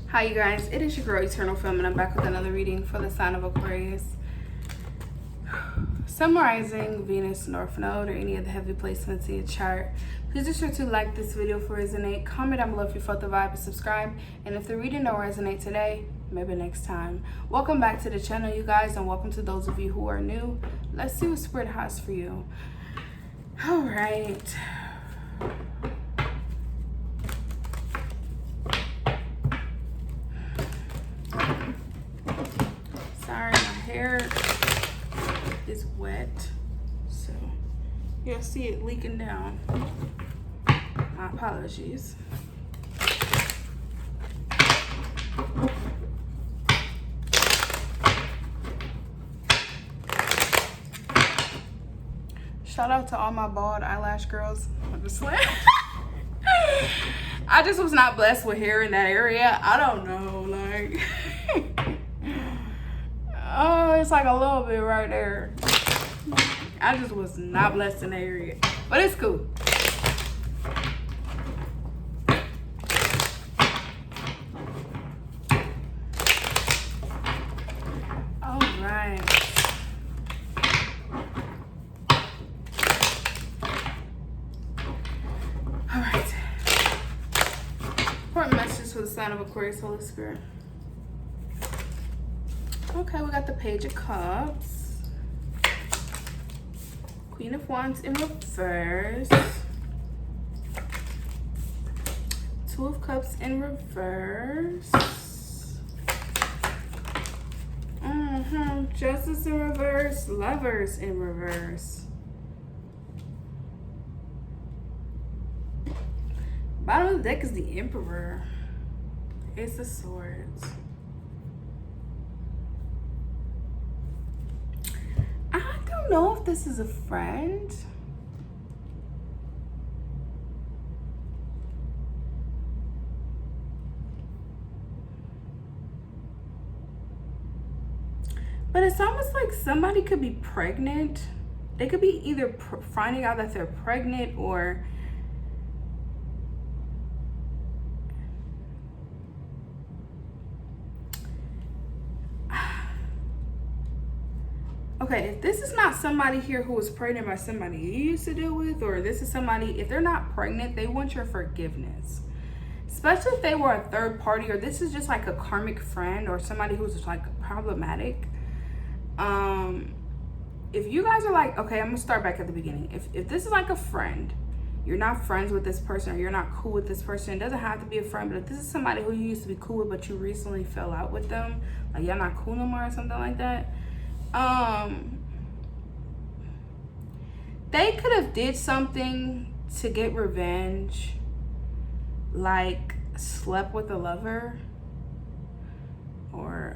Hi you guys, it is your girl Eternal Film and I'm back with another reading for the sign of Aquarius. Summarizing Venus North Node or any of the heavy placements in your chart. Please be sure to like this video for resonate, comment down below if you felt the vibe, and subscribe. And if the reading don't resonate today, maybe next time. Welcome back to the channel you guys, and welcome to those of you who are new. Let's see what Spirit has for you. Alright. Sorry, my hair is wet, so you'll see it leaking down. My apologies. Shout out to all my bald eyelash girls. I'm just like, I just was not blessed with hair in that area. I don't know, like. Oh, it's like a little bit right there. I just was not blessed in the area, but it's cool. All right. All right. Important messages for the sign of Aquarius, Holy Spirit. Okay, we got the Page of Cups, Queen of Wands in reverse, Two of Cups in reverse, Justice in reverse, Lovers in reverse. Bottom of the deck is the Emperor, Ace of Swords. I don't know if this is a friend. But it's almost like somebody could be pregnant. They could be either finding out that they're pregnant or okay, if this is not somebody here who was pregnant by somebody you used to deal with, or this is somebody, if they're not pregnant, they want your forgiveness. Especially if they were a third party, or this is just like a karmic friend or somebody who's like problematic. If you guys are like, okay, I'm gonna start back at the beginning. If this is like a friend, you're not friends with this person or you're not cool with this person, it doesn't have to be a friend, but if this is somebody who you used to be cool with but you recently fell out with them, like y'all not cool no more or something like that, they could have did something to get revenge, like slept with a lover, or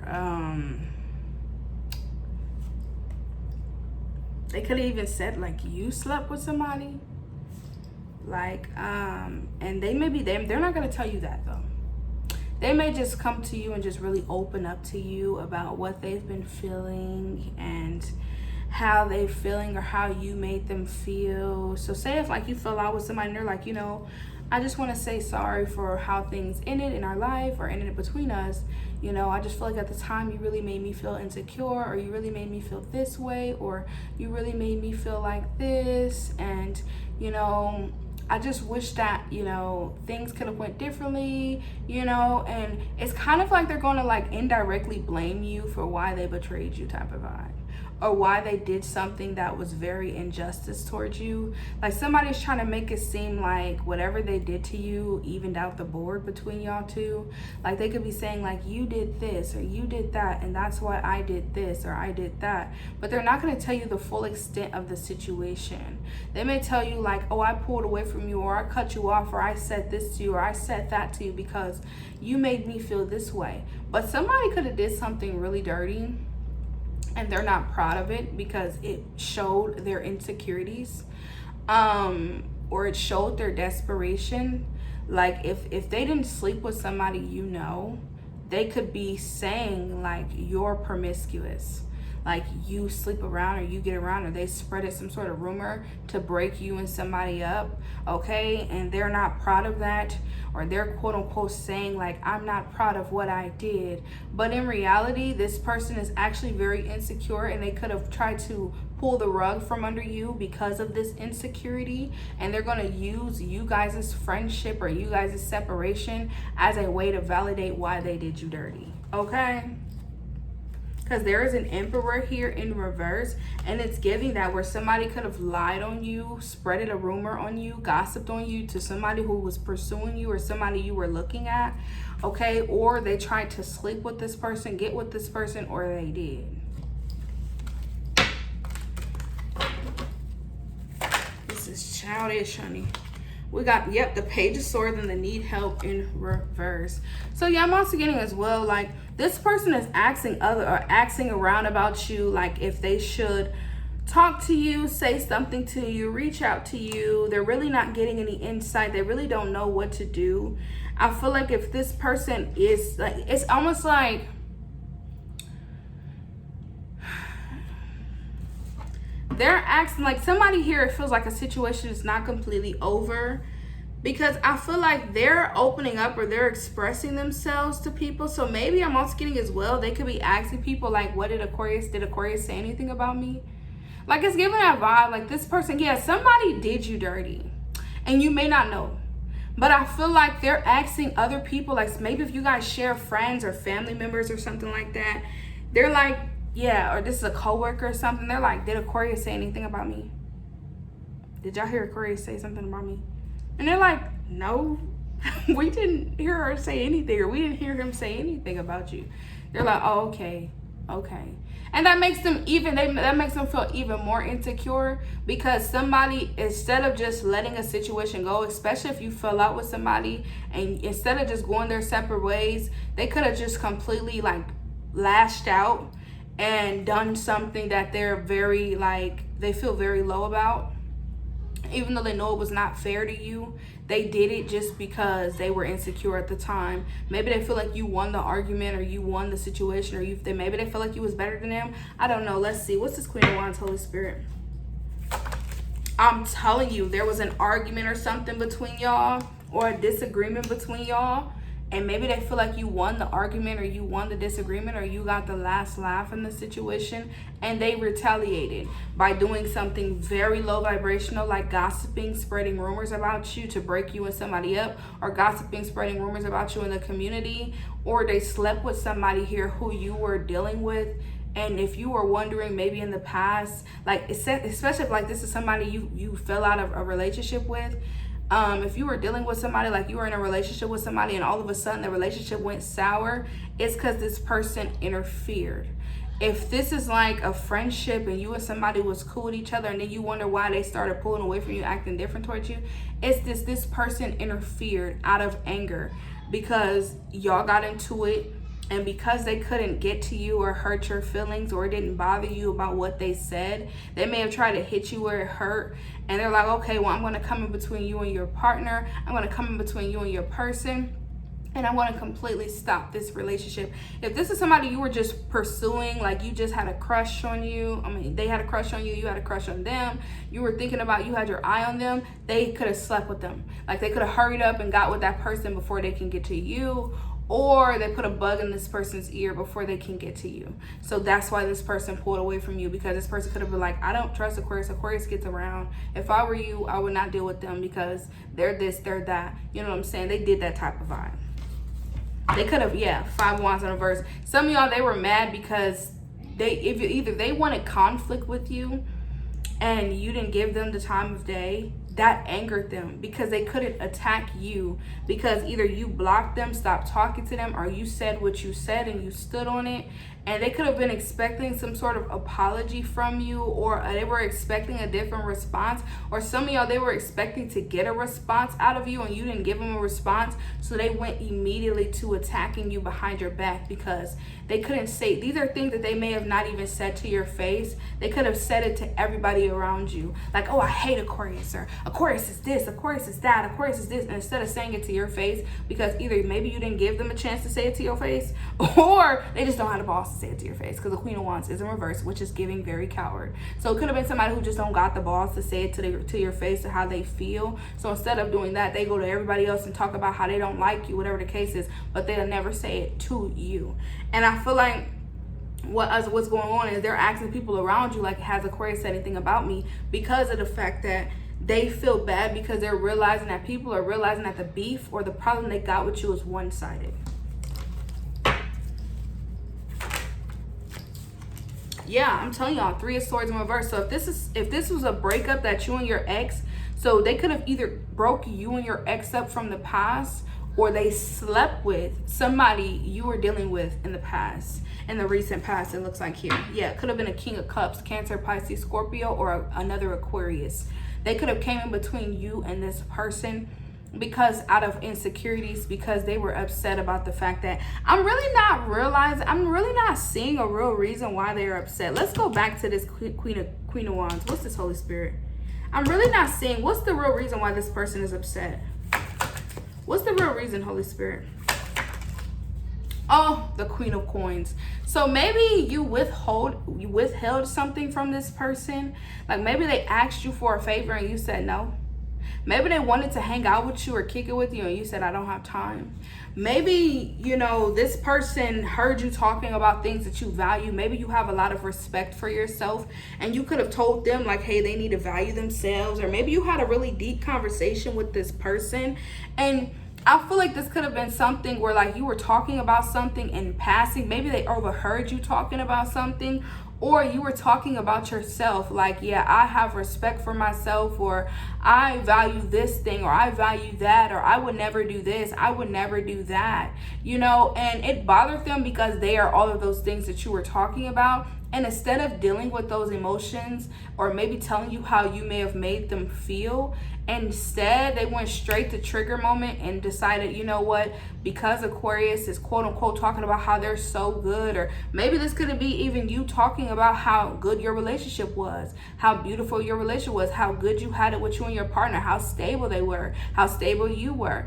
they could have even said like you slept with somebody, like and they may be they're not going to tell you that though. They may just come to you and just really open up to you about what they've been feeling and how they're feeling or how you made them feel. So say if like you fell out with somebody and they're like, you know, I just want to say sorry for how things ended in our life or ended between us. You know, I just feel like at the time you really made me feel insecure, or you really made me feel this way, or you really made me feel like this. And, you know, I just wish that, you know, things could have went differently, you know, and it's kind of like they're going to like indirectly blame you for why they betrayed you type of vibe, or why they did something that was very injustice towards you. Like somebody's trying to make it seem like whatever they did to you evened out the board between y'all two. Like they could be saying like, you did this or you did that, and that's why I did this or I did that. But they're not going to tell you the full extent of the situation. They may tell you like, oh, I pulled away from you, or I cut you off, or I said this to you, or I said that to you because you made me feel this way. But somebody could have did something really dirty and they're not proud of it because it showed their insecurities, or it showed their desperation. Like if they didn't sleep with somebody, you know, they could be saying like you're promiscuous. like you sleep around or you get around, or they spreaded some sort of rumor to break you and somebody up, okay? And they're not proud of that, or they're quote unquote saying like, I'm not proud of what I did. But in reality, this person is actually very insecure, and they could have tried to pull the rug from under you because of this insecurity, and they're going to use you guys' friendship or you guys' separation as a way to validate why they did you dirty, okay? Because there is an Emperor here in reverse, and it's giving that where somebody could have lied on you, spreaded a rumor on you, gossiped on you to somebody who was pursuing you or somebody you were looking at, okay? Or they tried to sleep with this person, get with this person, or they did. This is childish, honey. We got, yep, the Page of Swords and the need help in reverse. So yeah, I'm also getting as well, like this person is asking around about you, like if they should talk to you, say something to you, reach out to you. They're really not getting any insight. They really don't know what to do. I feel like if this person is like, it's almost like they're asking, like somebody here, it feels like a situation is not completely over, because I feel like they're opening up or they're expressing themselves to people. So maybe I'm also getting as well, they could be asking people like, what did Aquarius say anything about me? Like it's giving that vibe, like this person, yeah, somebody did you dirty and you may not know. But I feel like they're asking other people, like maybe if you guys share friends or family members or something like that, they're like, yeah, or this is a coworker or something. They're like, did Aquarius say anything about me? Did y'all hear Aquarius say something about me? And they're like, no, we didn't hear her say anything, or we didn't hear him say anything about you. They're like, oh, okay. And that makes them that makes them feel even more insecure, because somebody, instead of just letting a situation go, especially if you fell out with somebody, and instead of just going their separate ways, they could have just completely like lashed out and done something that they're very like, they feel very low about. Even though they know it was not fair to you, they did it just because they were insecure at the time. Maybe they feel like you won the argument, or you won the situation, or maybe they feel like you was better than them. I don't know. Let's see. What's this Queen of Wands, Holy Spirit? I'm telling you, there was an argument or something between y'all, or a disagreement between y'all. And maybe they feel like you won the argument, or you won the disagreement, or you got the last laugh in the situation, and they retaliated by doing something very low vibrational, like gossiping, spreading rumors about you to break you and somebody up, or gossiping, spreading rumors about you in the community, or they slept with somebody here who you were dealing with. And if you were wondering, maybe in the past, like especially if like this is somebody you fell out of a relationship with, if you were dealing with somebody, like you were in a relationship with somebody and all of a sudden the relationship went sour, it's because this person interfered. If this is like a friendship and you and somebody was cool with each other, and then you wonder why they started pulling away from you, acting different towards you, it's this person interfered out of anger because y'all got into it. And because they couldn't get to you or hurt your feelings, or it didn't bother you about what they said, they may have tried to hit you where it hurt. And they're like, okay, well, I'm going to come in between you and your partner. I'm going to come in between you and your person. And I want to completely stop this relationship. If this is somebody you were just pursuing, like you just had a crush on you. I mean, they had a crush on you. You had a crush on them. You were thinking about, you had your eye on them. They could have slept with them. Like they could have hurried up and got with that person before they can get to you. Or they put a bug in this person's ear before they can get to you. So that's why this person pulled away from you, because this person could have been like, I don't trust Aquarius. Aquarius gets around. If I were you, I would not deal with them because they're this, they're that. You know what I'm saying? They did that type of vibe. They could have, yeah, 5 of Wands in reverse. Some of y'all, they were mad because either they wanted conflict with you and you didn't give them the time of day. That angered them because they couldn't attack you, because either you blocked them, stopped talking to them, or you said what you said and you stood on it. And they could have been expecting some sort of apology from you, or they were expecting a different response. Or some of y'all, they were expecting to get a response out of you and you didn't give them a response. So they went immediately to attacking you behind your back because they couldn't say, these are things that they may have not even said to your face. They could have said it to everybody around you. Like, oh, I hate Aquarius, or Aquarius is this, Aquarius is that, Aquarius is this. And instead of saying it to your face, because either maybe you didn't give them a chance to say it to your face, or they just don't have the balls balls to say it to your face, because the Queen of Wands is in reverse, which is giving very coward. So it could have been somebody who just don't got the balls to say it to your face or how they feel. So instead of doing that, they go to everybody else and talk about how they don't like you, whatever the case is, but they'll never say it to you. And I feel like what's going on is they're asking people around you, like, has Aquarius said anything about me? Because of the fact that they feel bad, because they're realizing that people are realizing that the beef or the problem they got with you is one-sided. Yeah, I'm telling y'all, 3 of Swords in reverse. So if this was a breakup that you and your ex, so they could have either broke you and your ex up from the past, or they slept with somebody you were dealing with in the past, in the recent past, it looks like here. Yeah, it could have been a King of Cups, Cancer, Pisces, Scorpio, or another Aquarius. They could have came in between you and this person because out of insecurities, because they were upset about the fact that I'm really not seeing a real reason why they're upset. Let's go back to this Queen of Wands. What's this, Holy Spirit? I'm really not seeing what's the real reason why this person is upset. What's the real reason, Holy Spirit? Oh, the Queen of Coins. So maybe you withheld something from this person. Like maybe they asked you for a favor and you said no. Maybe they wanted to hang out with you or kick it with you and you said, I don't have time. Maybe, you know, this person heard you talking about things that you value. Maybe you have a lot of respect for yourself and you could have told them like, hey, they need to value themselves. Or maybe you had a really deep conversation with this person, and I feel like this could have been something where like you were talking about something in passing. Maybe they overheard you talking about something, or you were talking about yourself. Like, yeah, I have respect for myself, or I value this thing, or I value that, or I would never do this, I would never do that, you know, and it bothered them because they are all of those things that you were talking about. And instead of dealing with those emotions or maybe telling you how you may have made them feel, instead they went straight to trigger moment and decided, you know what, because Aquarius is quote unquote talking about how they're so good, or maybe this could be even you talking about how good your relationship was, how beautiful your relationship was, how good you had it with you and your partner, how stable they were, how stable you were.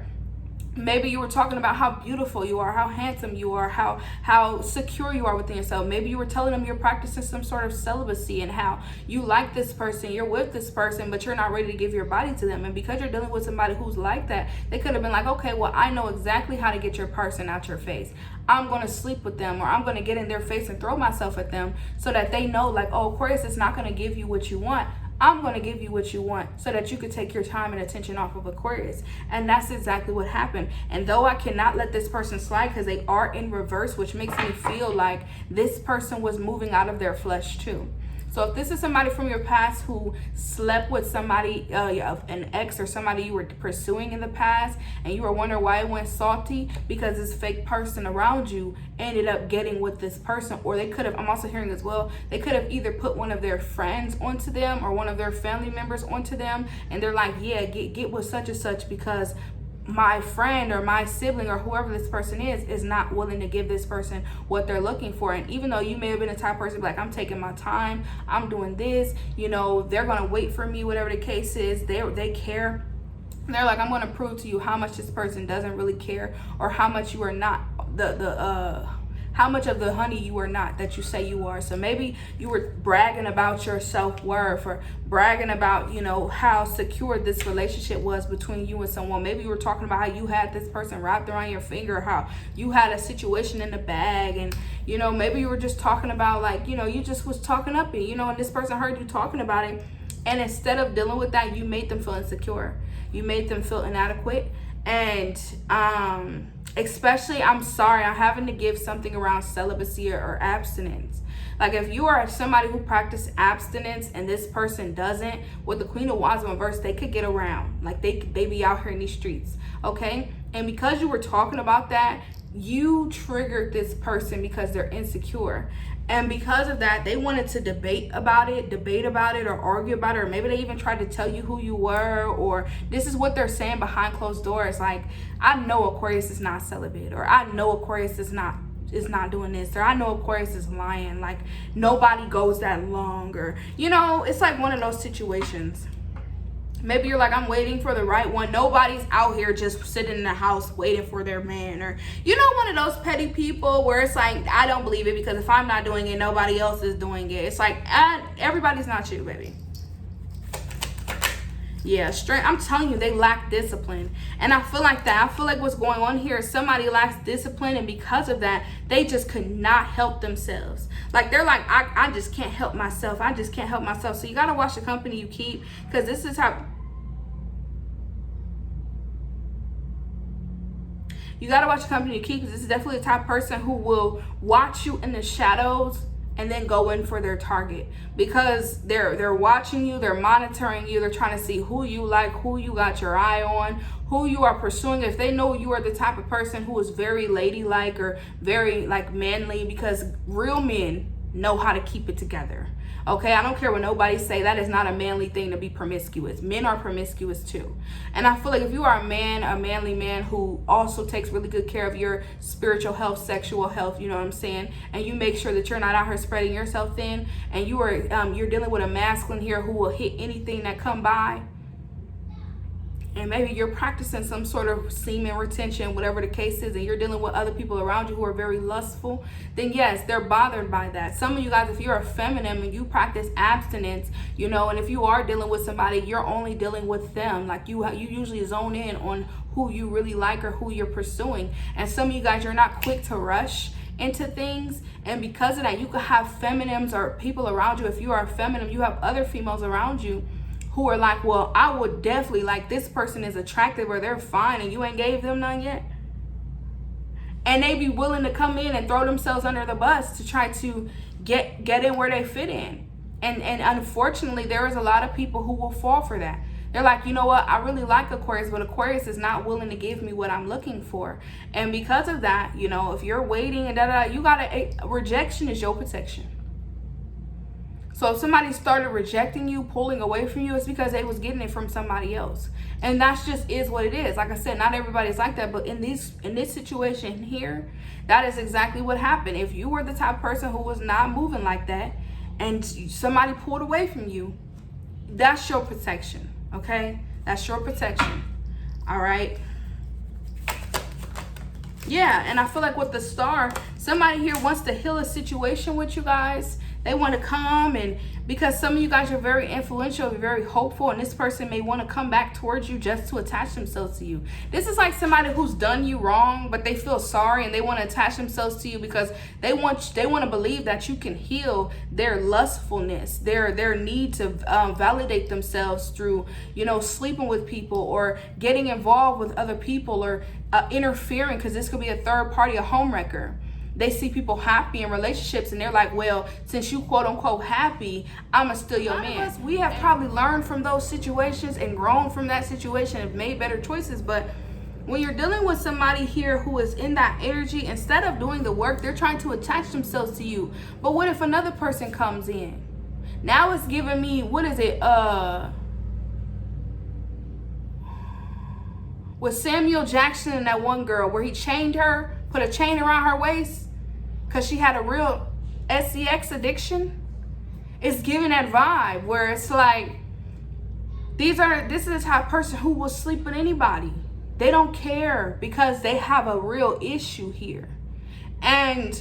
Maybe you were talking about how beautiful you are, how handsome you are, how secure you are within yourself. Maybe you were telling them you're practicing some sort of celibacy and how you like this person, you're with this person, but you're not ready to give your body to them. And because you're dealing with somebody who's like that, they could have been like, okay, well, I know exactly how to get your person out your face. I'm going to sleep with them, or I'm going to get in their face and throw myself at them so that they know like, oh, Aquarius is not going to give you what you want. I'm going to give you what you want so that you can take your time and attention off of Aquarius. And that's exactly what happened. And though I cannot let this person slide because they are in reverse, which makes me feel like this person was moving out of their flesh too. So if this is somebody from your past who slept with somebody, an ex or somebody you were pursuing in the past, and you were wondering why it went salty, because this fake person around you ended up getting with this person. Or they could have, I'm also hearing as well, they could have either put one of their friends onto them or one of their family members onto them, and they're like, yeah, get with such and such because my friend or my sibling or whoever this person is not willing to give this person what they're looking for. And even though you may have been the type of person like, I'm taking my time, I'm doing this, you know, they're gonna wait for me, whatever the case is, they care. They're like, I'm gonna prove to you how much this person doesn't really care, or how much you are not how much of the honey you are not that you say you are. So maybe you were bragging about your self-worth, or bragging about, you know, how secure this relationship was between you and someone. Maybe you were talking about how you had this person wrapped around your finger, how you had a situation in the bag, and, you know, maybe you were just talking about like, you know, you just was talking up it, you know, and this person heard you talking about it. And instead of dealing with that, you made them feel insecure. You made them feel inadequate. And especially, I'm sorry, I'm having to give something around celibacy or abstinence. Like if you are somebody who practices abstinence and this person doesn't, with the Queen of Wands in reverse, they could get around. Like they be out here in these streets, okay? And because you were talking about that, you triggered this person because they're insecure. And because of that, they wanted to debate about it or argue about it, or maybe they even tried to tell you who you were, or this is what they're saying behind closed doors. Like, I know Aquarius is not celibate, or I know Aquarius is not doing this, or I know Aquarius is lying, like nobody goes that long, or, you know, it's like one of those situations. Maybe you're like, I'm waiting for the right one. Nobody's out here just sitting in the house waiting for their man. Or, you know, one of those petty people where it's like, I don't believe it because if I'm not doing it, nobody else is doing it. It's like, everybody's not you, baby. Yeah, straight. I'm telling you, they lack discipline. And I feel like that. I feel like what's going on here is somebody lacks discipline, and because of that, they just could not help themselves. Like, they're like, I just can't help myself. I just can't help myself. So you got to watch the company you keep, because this is how... You got to watch the company you keep, because this is definitely the type of person who will watch you in the shadows and then go in for their target, because they're watching you, they're monitoring you, they're trying to see who you like, who you got your eye on, who you are pursuing. If they know you are the type of person who is very ladylike or very like manly, because real men know how to keep it together. Okay, I don't care what nobody say. That is not a manly thing to be promiscuous. Men are promiscuous too. And I feel like if you are a man, a manly man who also takes really good care of your spiritual health, sexual health, you know what I'm saying, and you make sure that you're not out here spreading yourself thin, and you are you're dealing with a masculine here who will hit anything that come by, and maybe you're practicing some sort of semen retention, whatever the case is, and you're dealing with other people around you who are very lustful, then yes, they're bothered by that. Some of you guys, if you're a feminine and you practice abstinence, you know, and if you are dealing with somebody, you're only dealing with them. Like you usually zone in on who you really like or who you're pursuing. And some of you guys, you're not quick to rush into things, and because of that, you could have feminines or people around you. If you are a feminine, you have other females around you who are like, well, I would definitely, like, this person is attractive or they're fine and you ain't gave them none yet. And they be willing to come in and throw themselves under the bus to try to get in where they fit in. And unfortunately, there is a lot of people who will fall for that. They're like, you know what, I really like Aquarius, but Aquarius is not willing to give me what I'm looking for. And because of that, you know, if you're waiting and you gotta, rejection is your protection. So if somebody started rejecting you, pulling away from you, it's because they was getting it from somebody else. And that's just is what it is. Like I said, not everybody's like that, but in this situation here, that is exactly what happened. If you were the type of person who was not moving like that and somebody pulled away from you, that's your protection, okay? That's your protection, all right? Yeah, and I feel like with the star, somebody here wants to heal a situation with you guys. They want to come, and because some of you guys are very influential, very hopeful, and this person may want to come back towards you just to attach themselves to you. This is like somebody who's done you wrong, but they feel sorry and they want to attach themselves to you because they want to believe that you can heal their lustfulness, their need to validate themselves through, you know, sleeping with people or getting involved with other people or interfering, because this could be a third party, a homewrecker. They see people happy in relationships and they're like, well, since you quote unquote happy, I'ma steal your man. We have probably learned from those situations and grown from that situation and made better choices. But when you're dealing with somebody here who is in that energy, instead of doing the work, they're trying to attach themselves to you. But what if another person comes in? Now it's giving me, what is it? With Samuel Jackson and that one girl where he chained her, put a chain around her waist because she had a real sex addiction. It's giving that vibe where it's like, this is the type of person who will sleep with anybody. They don't care because they have a real issue here. And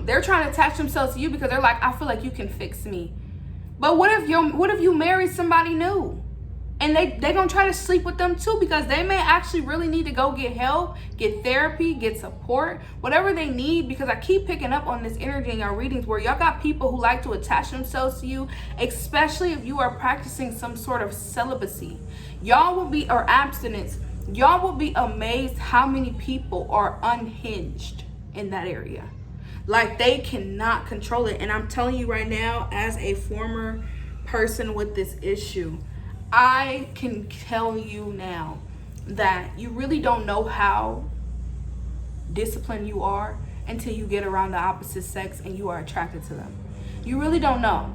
they're trying to attach themselves to you because they're like, I feel like you can fix me. But what if you marry somebody new? And they're going to try to sleep with them too, because they may actually really need to go get help, get therapy, get support, whatever they need. Because I keep picking up on this energy in your readings where y'all got people who like to attach themselves to you, especially if you are practicing some sort of celibacy. Y'all will be, or abstinence, y'all will be amazed how many people are unhinged in that area. Like they cannot control it. And I'm telling you right now, as a former person with this issue, I can tell you now that you really don't know how disciplined you are until you get around the opposite sex and you are attracted to them. You really don't know,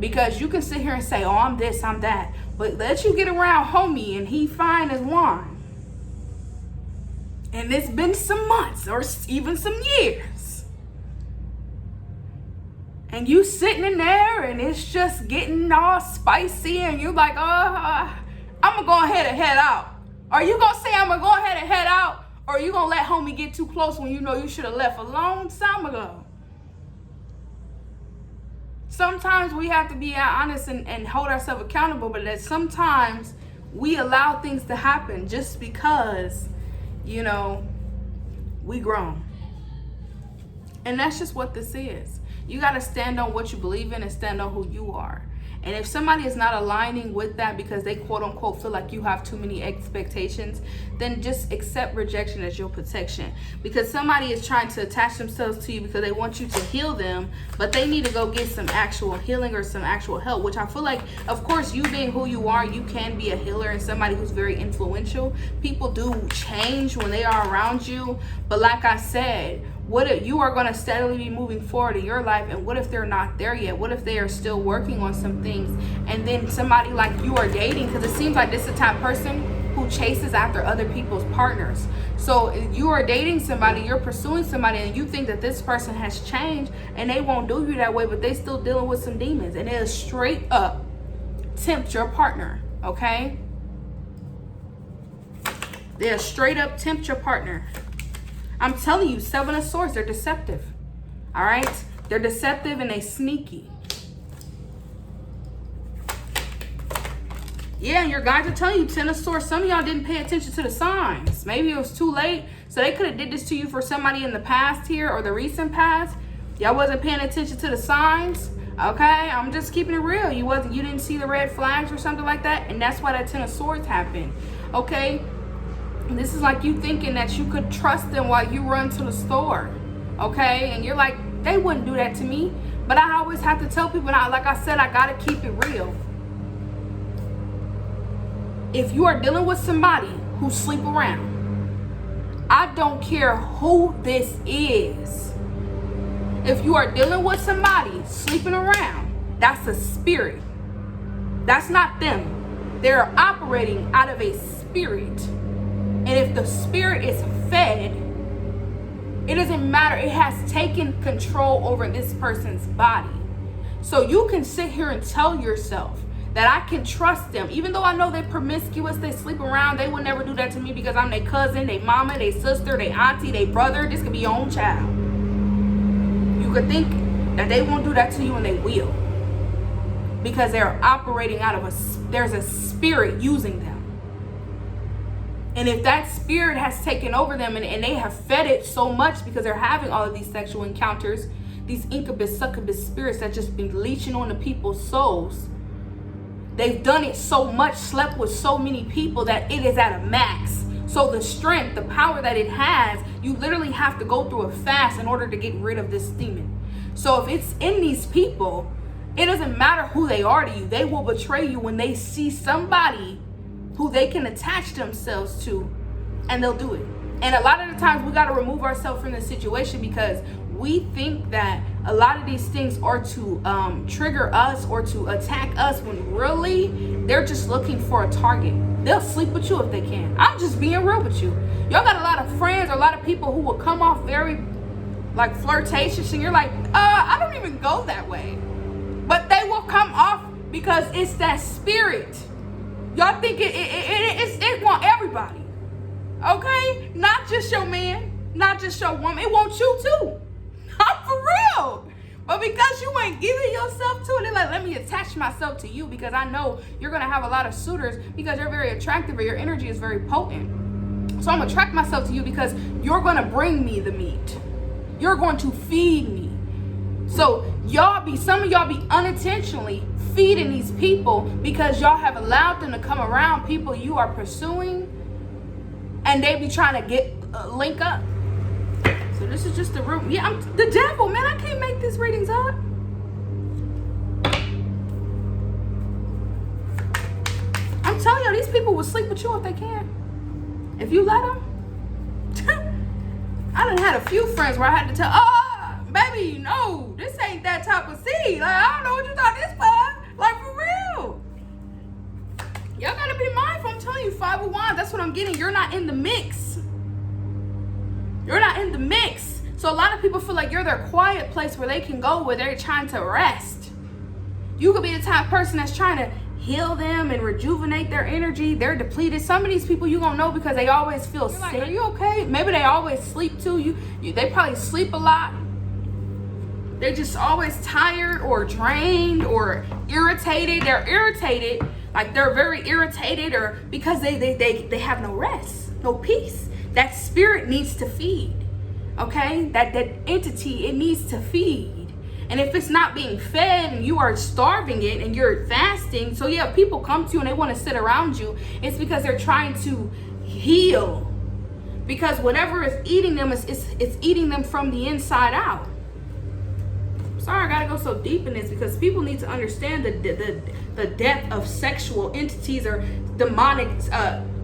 because you can sit here and say, oh, I'm this, I'm that, but let you get around homie and he fine as wine, and it's been some months or even some years, and you sitting in there and it's just getting all spicy and you like, I'm gonna go ahead and head out. Are you gonna say I'm gonna go ahead and head out? Or are you gonna let homie get too close when you know you should have left a long time ago? Sometimes we have to be honest and hold ourselves accountable, but that sometimes we allow things to happen just because, you know, we grown. And that's just what this is. You got to stand on what you believe in and stand on who you are. And if somebody is not aligning with that because they quote unquote feel like you have too many expectations, then just accept rejection as your protection. Because somebody is trying to attach themselves to you because they want you to heal them, but they need to go get some actual healing or some actual help, which I feel like, of course, you being who you are, you can be a healer and somebody who's very influential. People do change when they are around you. But like I said, what if you are going to steadily be moving forward in your life, and what if they're not there yet? What if they are still working on some things, and then somebody like you are dating, because it seems like this is the type of person who chases after other people's partners. So if you are dating somebody, you're pursuing somebody, and you think that this person has changed and they won't do you that way, but they still dealing with some demons, and it'll straight up tempt your partner, okay? They'll straight up tempt your partner. I'm telling you, 7 of Swords, they're deceptive. All right? They're deceptive and they sneaky. Yeah, and your guides are telling you, 10 of Swords, some of y'all didn't pay attention to the signs. Maybe it was too late. So they could have did this to you for somebody in the past here or the recent past. Y'all wasn't paying attention to the signs. Okay? I'm just keeping it real. You didn't see the red flags or something like that. And that's why that 10 of Swords happened. Okay? This is like you thinking that you could trust them while you run to the store, okay? And you're like, they wouldn't do that to me. But I always have to tell people, now, like I said, I gotta keep it real. If you are dealing with somebody who sleep around, I don't care who this is. If you are dealing with somebody sleeping around, that's a spirit. That's not them. They're operating out of a spirit. And if the spirit is fed, it doesn't matter. It has taken control over this person's body. So you can sit here and tell yourself that I can trust them. Even though I know they're promiscuous, they sleep around, they would never do that to me because I'm their cousin, their mama, their sister, their auntie, their brother. This could be your own child. You could think that they won't do that to you, and they will. Because they're operating out of there's a spirit using them. And if that spirit has taken over them and they have fed it so much because they're having all of these sexual encounters, these incubus, succubus spirits that just been leeching on the people's souls, they've done it so much, slept with so many people that it is at a max. So the strength, the power that it has, you literally have to go through a fast in order to get rid of this demon. So if it's in these people, it doesn't matter who they are to you. They will betray you when they see somebody who they can attach themselves to, and they'll do it. And a lot of the times we got to remove ourselves from the situation because we think that a lot of these things are to trigger us or to attack us, when really they're just looking for a target. They'll sleep with you if they can. I'm just being real with you. Y'all got a lot of friends or a lot of people who will come off very like flirtatious, and you're like, I don't even go that way. But they will come off because it's that spirit. Y'all think it want everybody, okay? Not just your man, not just your woman. It wants you too. I'm for real. But because you ain't giving yourself to it, they're like, let me attach myself to you because I know you're going to have a lot of suitors because you're very attractive or your energy is very potent. So I'm going to attract myself to you because you're going to bring me the meat. You're going to feed me. So some of y'all be unintentionally feeding these people because y'all have allowed them to come around people you are pursuing, and they be trying to get link up. So this is just the room. Yeah, I'm the devil, man. I can't make these readings up. I'm telling y'all, these people will sleep with you if they can. If you let them. I done had a few friends where I had to tell, baby, no, this ain't that type of seed. Like, I don't know what you thought this was. Like, for real. Y'all gotta be mindful. I'm telling you, 5 of Wands, that's what I'm getting. You're not in the mix. You're not in the mix. So a lot of people feel like you're their quiet place where they can go, where they're trying to rest. You could be the type of person that's trying to heal them and rejuvenate their energy. They're depleted. Some of these people you gonna know because they always feel sick. Like, are you okay? Maybe they always sleep too. They probably sleep a lot. They're just always tired or drained or irritated. They're irritated, like they're very irritated, or because they have no rest, no peace. That spirit needs to feed. Okay? That entity, it needs to feed. And if it's not being fed and you are starving it and you're fasting, so yeah, people come to you and they want to sit around you, it's because they're trying to heal. Because whatever is eating them it's eating them from the inside out. Sorry, I gotta go so deep in this because people need to understand the depth of sexual entities or demonic,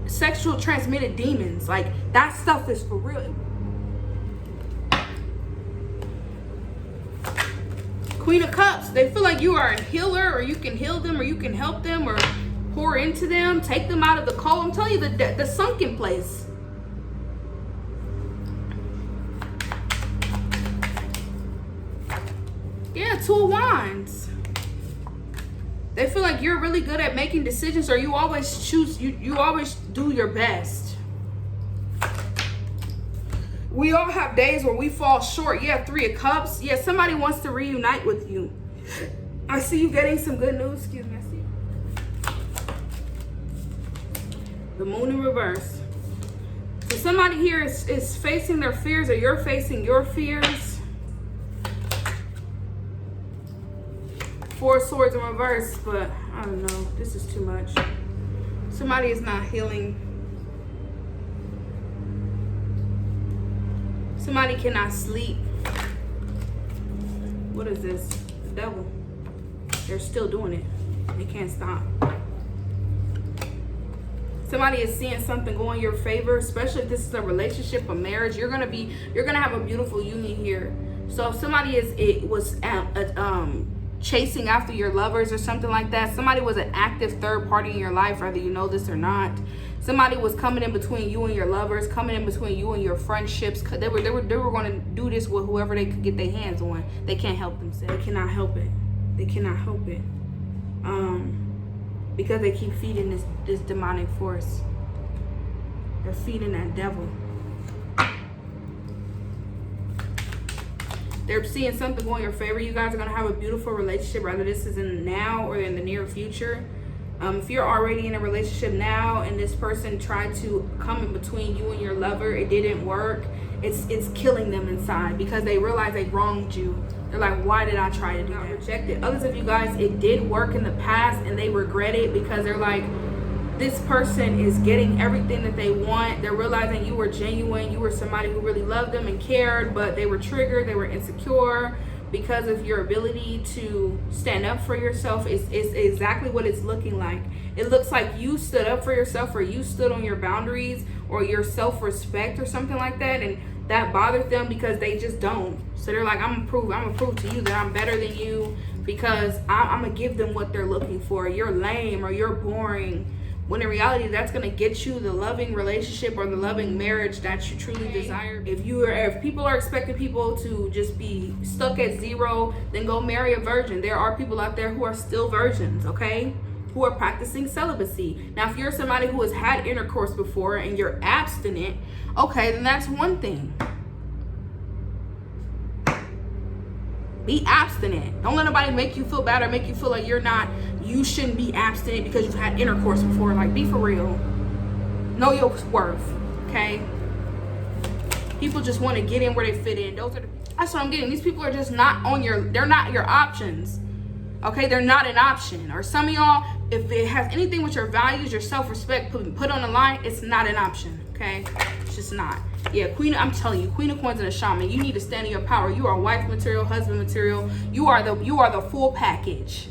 sexual transmitted demons. Like, that stuff is for real. Queen of Cups, they feel like you are a healer, or you can heal them, or you can help them, or pour into them, take them out of the cold. I'm telling you, the sunken place. Yeah, Two of Wands. They feel like you're really good at making decisions, or you always choose, you always do your best. We all have days where we fall short. Yeah, Three of Cups. Yeah, somebody wants to reunite with you. I see you getting some good news. Excuse me. I see the Moon in reverse. So somebody here is facing their fears, or you're facing your fears. Four of Swords in reverse, but I don't know. This is too much. Somebody is not healing. Somebody cannot sleep. What is this? The devil. They're still doing it. They can't stop. Somebody is seeing something go in your favor, especially if this is a relationship, a marriage. You're gonna have a beautiful union here. So if somebody was chasing after your lovers or something like that, somebody was an active third party in your life, whether you know this or not. Somebody was coming in between you and your lovers, coming in between you and your friendships. They were going to do this with whoever they could get their hands on. They can't help themselves. They cannot help it. They cannot help it. Because they keep feeding this demonic force. They're feeding that devil. They're seeing something go in your favor. You guys are going to have a beautiful relationship, whether this is in now or in the near future. If you're already in a relationship now and this person tried to come in between you and your lover, it didn't work, it's killing them inside because they realize they wronged you. They're like, why did I try to do that? Rejected. Others of you guys, it did work in the past and they regret it because they're like, this person is getting everything that they want. They're realizing you were genuine. You were somebody who really loved them and cared, but they were triggered. They were insecure because of your ability to stand up for yourself. Is exactly what it's looking like. It looks like you stood up for yourself, or you stood on your boundaries or your self-respect or something like that, and that bothered them because they just don't. So they're like, I'm gonna prove to you that I'm better than you because I'm gonna give them what they're looking for. You're lame or you're boring. When in reality, that's gonna get you the loving relationship or the loving marriage that you truly desire. If people are expecting people to just be stuck at zero, then go marry a virgin. There are people out there who are still virgins, okay? Who are practicing celibacy. Now, if you're somebody who has had intercourse before and you're abstinent, okay, then that's one thing. Be abstinent. Don't let nobody make you feel bad or make you feel like you shouldn't be abstinent because you've had intercourse before. Like, be for real. Know your worth, okay? People just want to get in where they fit in. That's what I'm getting. These people are just not they're not your options. Okay, they're not an option. Or some of y'all, if it has anything with your values, your self-respect put on the line, it's not an option. Okay, it's just not. Yeah, I'm telling you, Queen of Coins and a shaman, you need to stand in your power. You are wife material, husband material. You are the full package.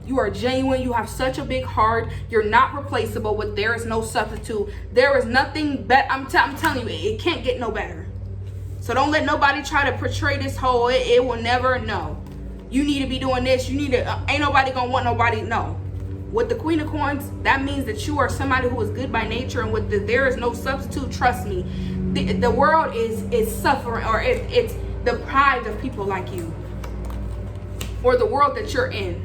You are genuine. You have such a big heart. You're not replaceable. But there is no substitute. There is nothing better. I'm telling you, it can't get no better. So don't let nobody try to portray this whole. It will never. No. You need to be doing this. You need to. Ain't nobody gonna want nobody. No. With the Queen of Coins, that means that you are somebody who is good by nature, and there is no substitute. Trust me. The world is suffering, or deprived of people like you, or the world that you're in,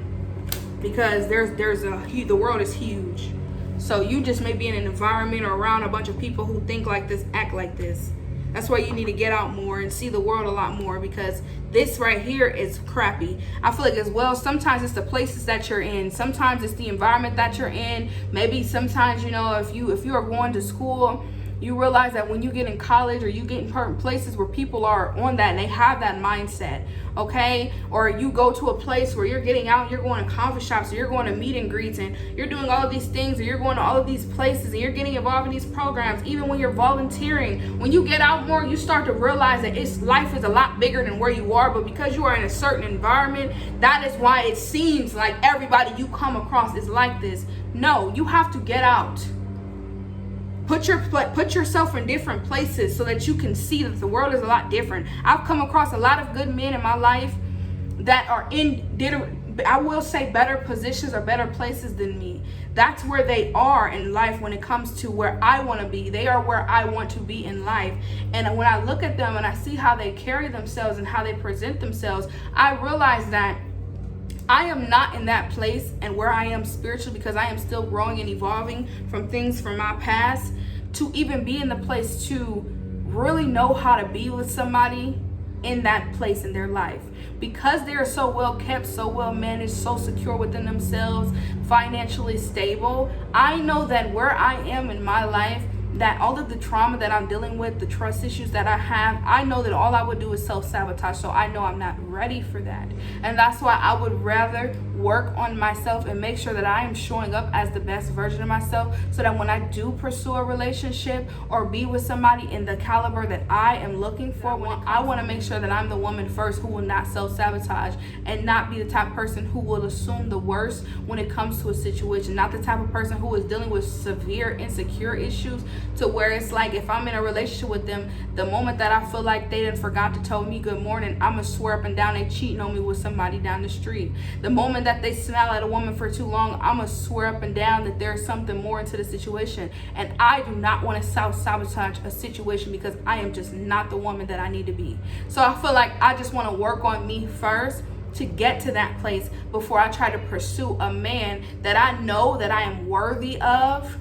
because the world is huge. So you just may be in an environment or around a bunch of people who think like this, act like this. That's why you need to get out more and see the world a lot more, because this right here is crappy. I feel like as well, sometimes it's the places that you're in. Sometimes it's the environment that you're in. Maybe sometimes, you know, if you are going to school, you realize that when you get in college or you get in certain places where people are on that and they have that mindset, okay? Or you go to a place where you're getting out, you're going to coffee shops, or you're going to meet and greets, and you're doing all of these things, or you're going to all of these places, and you're getting involved in these programs. Even when you're volunteering, when you get out more, you start to realize that life is a lot bigger than where you are. But because you are in a certain environment, that is why it seems like everybody you come across is like this. No, you have to get out. Put yourself in different places so that you can see that the world is a lot different. I've come across a lot of good men in my life that are I will say, better positions or better places than me. That's where they are in life when it comes to where I want to be. They are where I want to be in life. And when I look at them and I see how they carry themselves and how they present themselves, I realize that I am not in that place and where I am spiritually, because I am still growing and evolving from things from my past, to even be in the place to really know how to be with somebody in that place in their life. Because they are so well kept, so well managed, so secure within themselves, financially stable, I know that where I am in my life, that all of the trauma that I'm dealing with, the trust issues that I have, I know that all I would do is self-sabotage. So I know I'm not ready for that. And that's why I would rather work on myself and make sure that I am showing up as the best version of myself, so that when I do pursue a relationship or be with somebody in the caliber that I am looking for, I want to make sure that I'm the woman first who will not self-sabotage and not be the type of person who will assume the worst when it comes to a situation. Not the type of person who is dealing with severe insecure issues, to where it's like, if I'm in a relationship with them, the moment that I feel like they done forgot to tell me good morning, I'm gonna swear up and down they cheating on me with somebody down the street. The moment that they smile at a woman for too long, I'm gonna swear up and down that there's something more into the situation. And I do not want to self-sabotage a situation, because I am just not the woman that I need to be. So I feel like I just want to work on me first to get to that place before I try to pursue a man that I know that I am worthy of.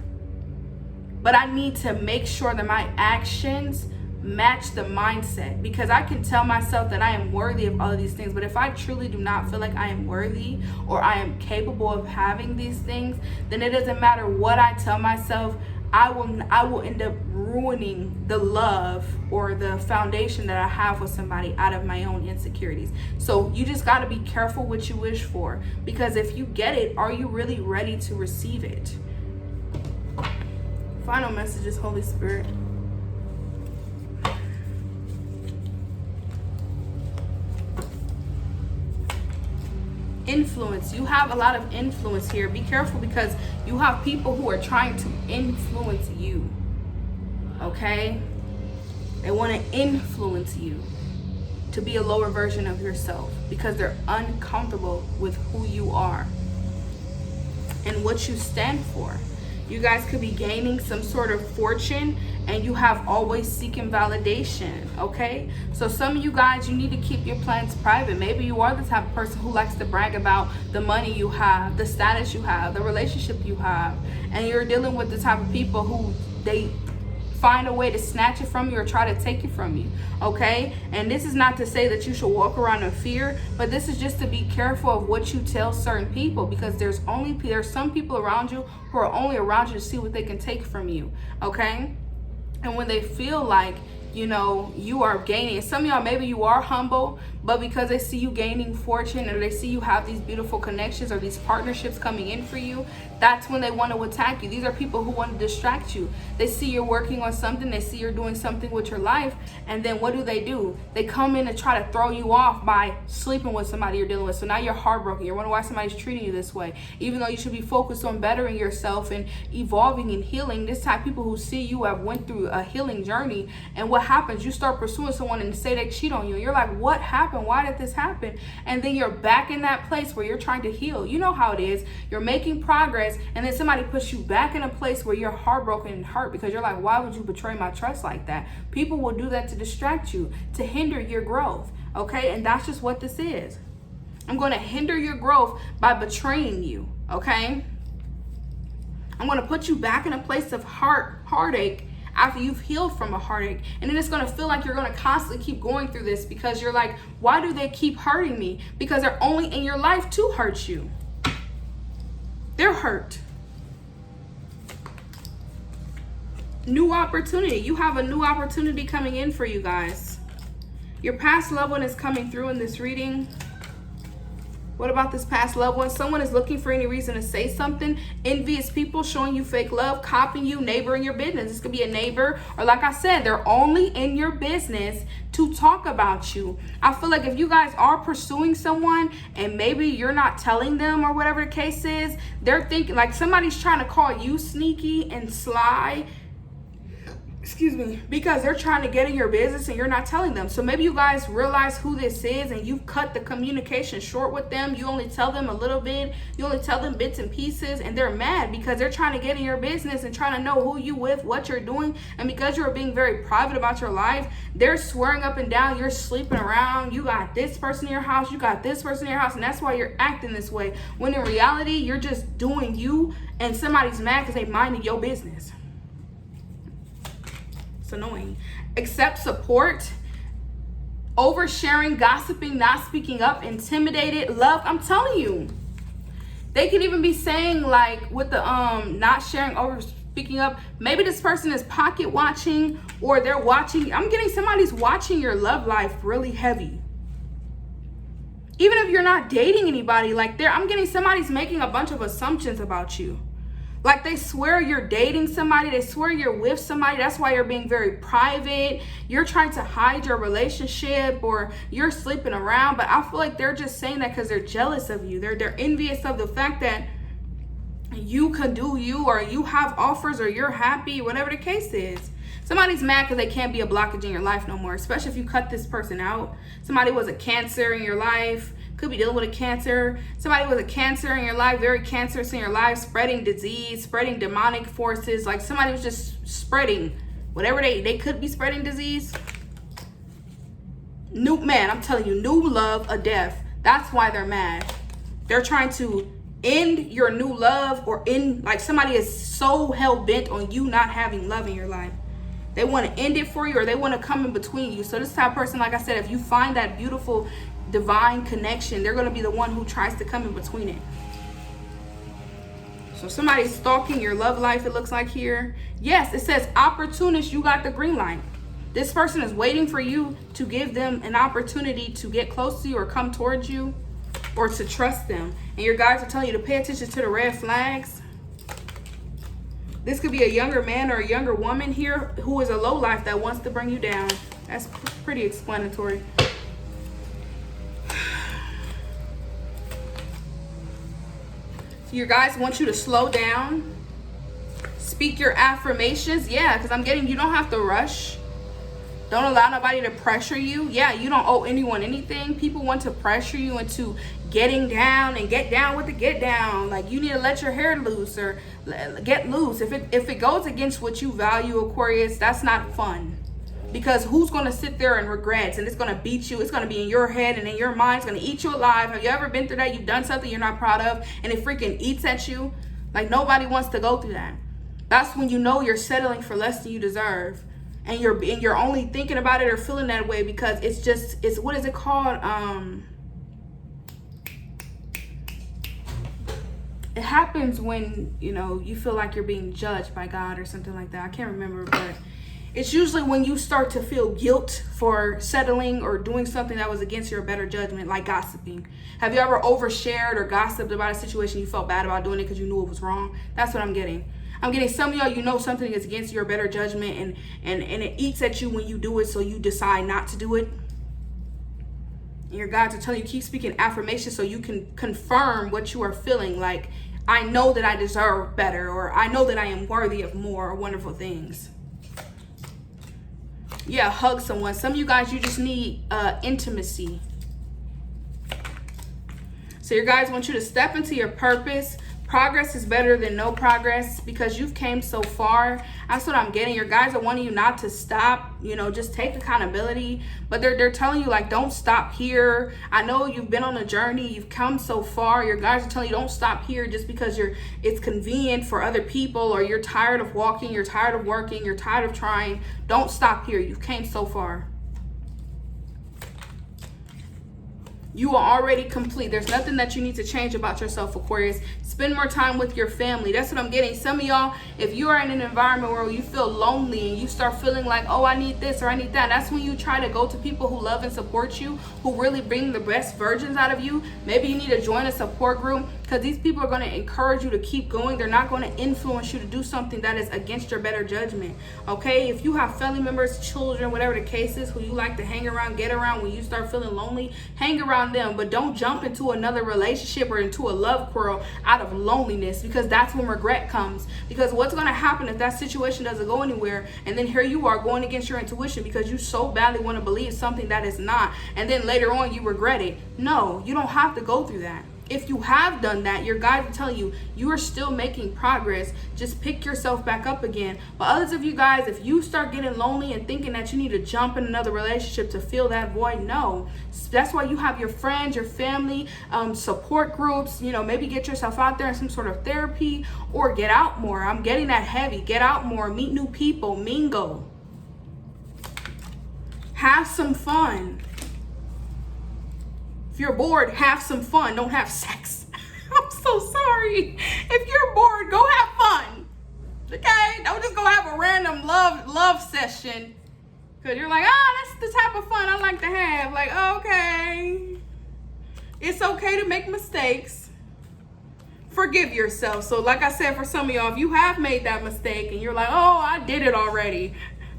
But I need to make sure that my actions match the mindset, because I can tell myself that I am worthy of all of these things, but if I truly do not feel like I am worthy or I am capable of having these things, then it doesn't matter what I tell myself. I will end up ruining the love or the foundation that I have with somebody out of my own insecurities. So you just got to be careful what you wish for, because if you get it, are you really ready to receive it? Final messages, Holy Spirit. Influence. You have a lot of influence here. Be careful, because you have people who are trying to influence you. Okay? They want to influence you to be a lower version of yourself, because they're uncomfortable with who you are and what you stand for. You guys could be gaining some sort of fortune, and you have always seeking validation, okay? So some of you guys, you need to keep your plans private. Maybe you are the type of person who likes to brag about the money you have, the status you have, the relationship you have, and you're dealing with the type of people who they find a way to snatch it from you or try to take it from you, okay? And this is not to say that you should walk around in fear, but this is just to be careful of what you tell certain people, because there's some people around you who are only around you to see what they can take from you, okay? And when they feel like, you know, you are gaining, some of y'all, maybe you are humble, but because they see you gaining fortune, or they see you have these beautiful connections or these partnerships coming in for you, that's when they want to attack you. These are people who want to distract you. They see you're working on something, they see you're doing something with your life, and then what do? They come in and try to throw you off by sleeping with somebody you're dealing with. So now you're heartbroken. You're wondering why somebody's treating you this way, even though you should be focused on bettering yourself and evolving and healing. This type of people who see you have went through a healing journey, and what happens? You start pursuing someone and say they cheat on you. You're like, what happened? happen? Why did this happen? And then you're back in that place where you're trying to heal. You know how it is. You're making progress, and then somebody puts you back in a place where you're heartbroken and hurt because you're like, why would you betray my trust like that? People will do that to distract you, to hinder your growth, okay? And that's just what this is. I'm going to hinder your growth by betraying you, okay? I'm going to put you back in a place of heartache after you've healed from a heartache. And then it's going to feel like you're going to constantly keep going through this because you're like, why do they keep hurting me? Because they're only in your life to hurt you. They're hurt. New opportunity. You have a new opportunity coming in for you guys. Your past loved one is coming through in this reading. What about this past loved one? Someone is looking for any reason to say something. Envious people showing you fake love, copying you, neighbor in your business. This could be a neighbor, or like I said, they're only in your business to talk about you. I feel like if you guys are pursuing someone and maybe you're not telling them or whatever the case is, they're thinking like somebody's trying to call you sneaky and sly. Excuse me, because they're trying to get in your business and you're not telling them. So maybe you guys realize who this is and you've cut the communication short with them. You only tell them a little bit. You only tell them bits and pieces, and they're mad because they're trying to get in your business and trying to know who you with, what you're doing. And because you're being very private about your life, they're swearing up and down you're sleeping around. You got this person in your house. You got this person in your house. And that's why you're acting this way. When in reality, you're just doing you, and somebody's mad because they minded your business. Annoying. Accept support, oversharing, gossiping, not speaking up, intimidated, love. I'm telling you, they can even be saying like with the not sharing, over speaking up, maybe this person is pocket watching, or they're watching. I'm getting somebody's watching your love life really heavy. Even if you're not dating anybody, like I'm getting somebody's making a bunch of assumptions about you. Like they swear you're dating somebody. They swear you're with somebody. That's why you're being very private. You're trying to hide your relationship, or you're sleeping around. But I feel like they're just saying that because they're jealous of you. They're envious of the fact that you can do you, or you have offers, or you're happy, whatever the case is. Somebody's mad because they can't be a blockage in your life no more, especially if you cut this person out. Somebody was a Cancer in your life. Could be dealing with a Cancer. Somebody with a Cancer in your life, very cancerous in your life, spreading disease, spreading demonic forces. Like somebody was just spreading whatever they could be spreading disease. New man, I'm telling you, new love, a death. That's why they're mad. They're trying to end your new love, or end, like somebody is so hell bent on you not having love in your life. They want to end it for you, or they want to come in between you. So this type of person, like I said, if you find that beautiful divine connection, they're going to be the one who tries to come in between it. So somebody's stalking your love life, it looks like here. Yes, it says opportunist, you got the green light. This person is waiting for you to give them an opportunity to get close to you, or come towards you, or to trust them. And your guides are telling you to pay attention to the red flags. This could be a younger man or a younger woman here who is a lowlife that wants to bring you down. That's pretty explanatory. Your guys want you to slow down. Speak your affirmations. Yeah, because I'm getting, you don't have to rush. Don't allow nobody to pressure you. Yeah, you don't owe anyone anything. People want to pressure you into getting down and get down with the get down. Like you need to let your hair loose, or get loose. If it goes against what you value, Aquarius, that's not fun. Because who's going to sit there and regrets, and it's going to beat you. It's going to be in your head and in your mind. It's going to eat you alive. Have you ever been through that? You've done something you're not proud of, and it freaking eats at you. Like nobody wants to go through that. That's when you know you're settling for less than you deserve, and you're only thinking about it or feeling that way because it's what is it called? It happens when you feel like you're being judged by God or something like that. I can't remember, but it's usually when you start to feel guilt for settling or doing something that was against your better judgment, like gossiping. Have you ever overshared or gossiped about a situation, you felt bad about doing it because you knew it was wrong? That's what I'm getting. I'm getting some of y'all, something is against your better judgment, and it eats at you when you do it, so you decide not to do it. And your guides are telling you, keep speaking affirmations so you can confirm what you are feeling. Like, I know that I deserve better, or I know that I am worthy of more wonderful things. Yeah, hug someone. Some of you guys, you just need intimacy. So your guys want you to step into your purpose. Progress is better than no progress because you've came so far. That's what I'm getting. Your guys are wanting you not to stop, you know, just take accountability. But they're telling you, like, don't stop here. I know you've been on a journey. You've come so far. Your guys are telling you don't stop here just because it's convenient for other people, or you're tired of walking, you're tired of working, you're tired of trying. Don't stop here. You've came so far. You are already complete. There's nothing that you need to change about yourself, Aquarius. Spend more time with your family. That's what I'm getting. Some of y'all, if you are in an environment where you feel lonely and you start feeling like, oh, I need this or I need that, that's when you try to go to people who love and support you, who really bring the best versions out of you. Maybe you need to join a support group, because these people are going to encourage you to keep going. They're not going to influence you to do something that is against your better judgment. Okay? If you have family members, children, whatever the case is, who you like to hang around, get around when you start feeling lonely, hang around them. But don't jump into another relationship or into a love quarrel out of loneliness, because that's when regret comes. Because what's going to happen if that situation doesn't go anywhere, and then here you are going against your intuition because you so badly want to believe something that is not, and then later on you regret it. No, you don't have to go through that. If you have done that, your guides will tell you you are still making progress. Just pick yourself back up again. But others of you guys, if you start getting lonely and thinking that you need to jump in another relationship to fill that void, no. That's why you have your friends, your family, support groups. You know, maybe get yourself out there in some sort of therapy, or get out more. I'm getting that heavy. Get out more. Meet new people. Mingle. Have some fun. If you're bored, have some fun. Don't have sex. I'm so sorry. If you're bored, go have fun. Okay? Don't just go have a random love session. Because you're like, that's the type of fun I like to have. Like, okay. It's okay to make mistakes. Forgive yourself. So like I said, for some of y'all, if you have made that mistake and you're like, oh, I did it already.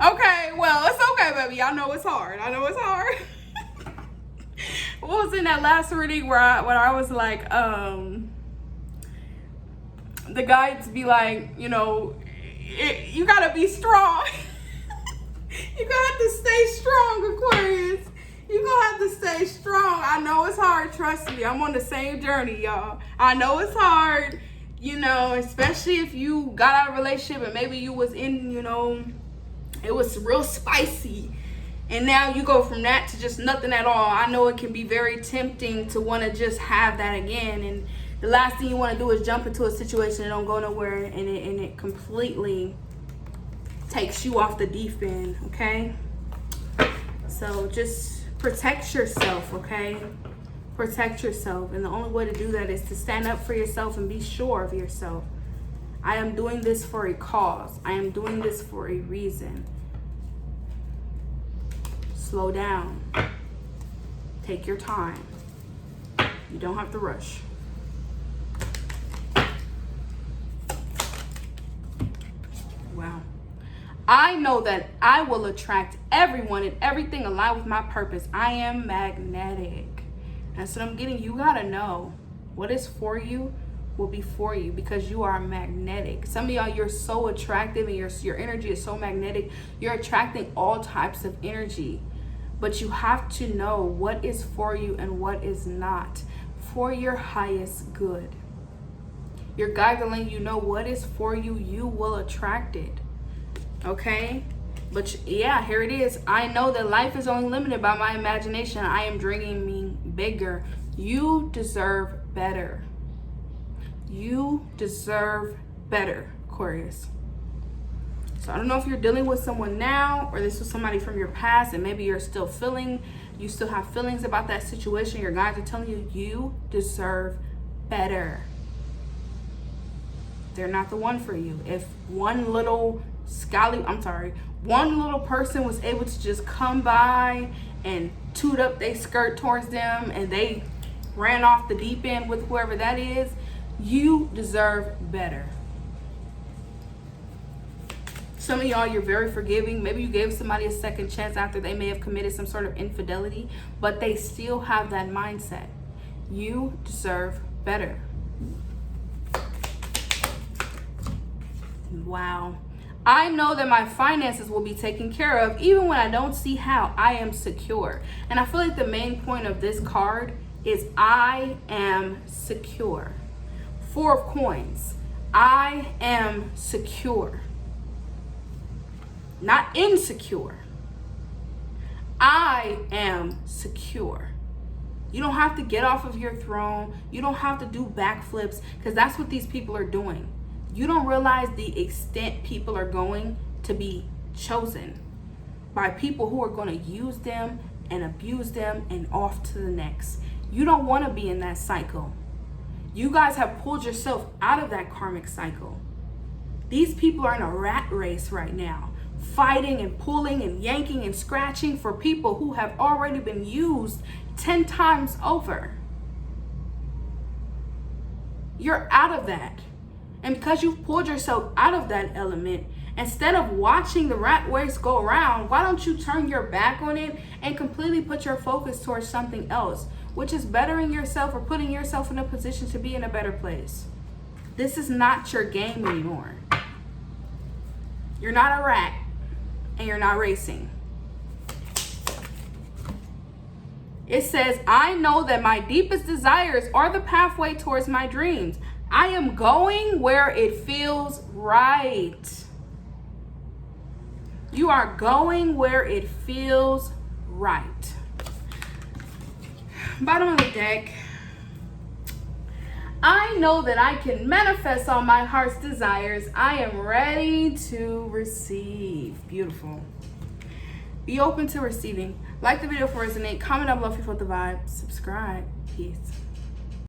Okay, well, it's okay, baby. I know it's hard. I know it's hard. What was in that last reading where I was like, the guides be like, you know, you gotta be strong. You gonna have to stay strong, Aquarius. You gonna have to stay strong. I know it's hard, trust me. I'm on the same journey, y'all. I know it's hard, you know, especially if you got out of a relationship and maybe you was in, you know, it was real spicy. And now you go from that to just nothing at all. I know it can be very tempting to want to just have that again. And the last thing you want to do is jump into a situation that don't go nowhere, and it completely takes you off the deep end, okay? So just protect yourself, okay? Protect yourself. And the only way to do that is to stand up for yourself and be sure of yourself. I am doing this for a cause. I am doing this for a reason. Slow down. Take your time. You don't have to rush. Wow. I know that I will attract everyone and everything aligned with my purpose. I am magnetic. That's what I'm getting. You gotta know what is for you will be for you, because you are magnetic. Some of y'all, you're so attractive, and your energy is so magnetic. You're attracting all types of energy. But you have to know what is for you and what is not, for your highest good. Your guides are letting you know what is for you. You will attract it. Okay? But yeah, here it is. I know that life is only limited by my imagination. I am dreaming bigger. You deserve better. You deserve better, Aquarius. So I don't know if you're dealing with someone now, or this was somebody from your past, and maybe you still have feelings about that situation. Your guides are telling you, you deserve better. They're not the one for you. If one little person was able to just come by and toot up their skirt towards them, and they ran off the deep end with whoever that is, you deserve better. Some of y'all, you're very forgiving. Maybe you gave somebody a second chance after they may have committed some sort of infidelity, but they still have that mindset. You deserve better. Wow. I know that my finances will be taken care of even when I don't see how. I am secure. And I feel like the main point of this card is I am secure. Four of Coins. I am secure. Not insecure. I am secure. You don't have to get off of your throne. You don't have to do backflips, because that's what these people are doing. You don't realize the extent people are going to be chosen by people who are going to use them and abuse them and off to the next. You don't want to be in that cycle. You guys have pulled yourself out of that karmic cycle. These people are in a rat race right now, fighting and pulling and yanking and scratching for people who have already been used 10 times over. You're out of that. And because you've pulled yourself out of that element, instead of watching the rat race go around, why don't you turn your back on it and completely put your focus towards something else, which is bettering yourself or putting yourself in a position to be in a better place. This is not your game anymore. You're not a rat, and you're not racing. It says, I know that my deepest desires are the pathway towards my dreams. I am going where it feels right. You are going where it feels right. Bottom of the deck. I know that I can manifest all my heart's desires. I am ready to receive. Beautiful. Be open to receiving. Like the video if it resonates. Comment down below if you felt the vibe. Subscribe. Peace.